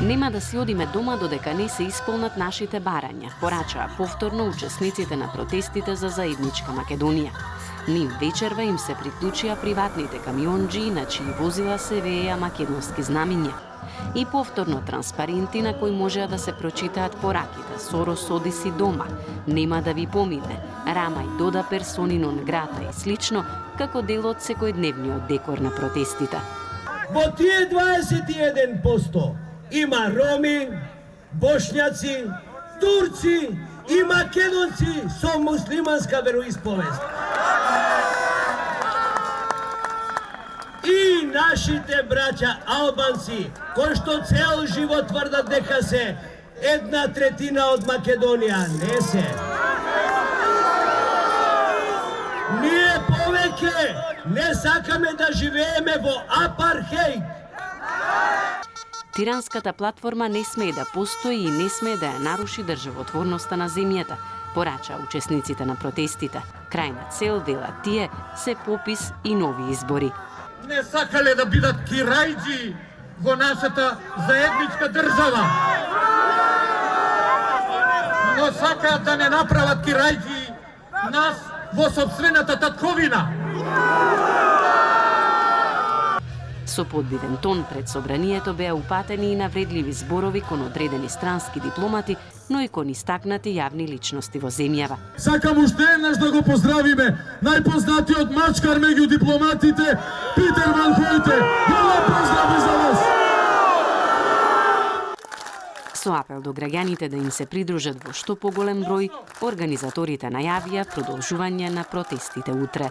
Нема да си одиме дома додека не се исполнат нашите барања, порачаа повторно учесниците на протестите за заедничка Македонија. Нив вечерва им се приклучија приватните камионџи на чии возила се вееа македонски знамиња. И повторно транспаренти на кои можеа да се прочитаат пораките "Сорос оди си дома", "Нема да ви помине", "Рама и дода персони нон грата" и слично, како дел од секојдневниот декор на протестите. Во тие 21% има роми, бошњаци, турци и македонци со муслиманска вероисповест. И нашите браќа албанци, кои што цел живот тврдат дека се 1/3 од Македонија, не се. Ние повеќе не сакаме да живееме во апархејд. Тиранската платформа не смее да постои и не смее да ја наруши државотворноста на земјата, порача учесниците на протестите. Крајна цел, велат тие, се попис и нови избори. Не сакале да бидат кирајџи во нашата заедничка држава. Но сакаат да не направат кирајџи нас во сопствената татковина. Со подбивен тон пред собранието беа упатени и навредливи зборови кон одредени странски дипломати, но и кон истакнати јавни личности во земјава. Сакам уште еднаш да го поздравиме најпознатиот мачкар меѓу дипломатите, Питер Ван Хојте. Голем поздрави за вас! Со апел до граѓаните да им се придружат во што поголем број, организаторите најавија продолжување на протестите утре.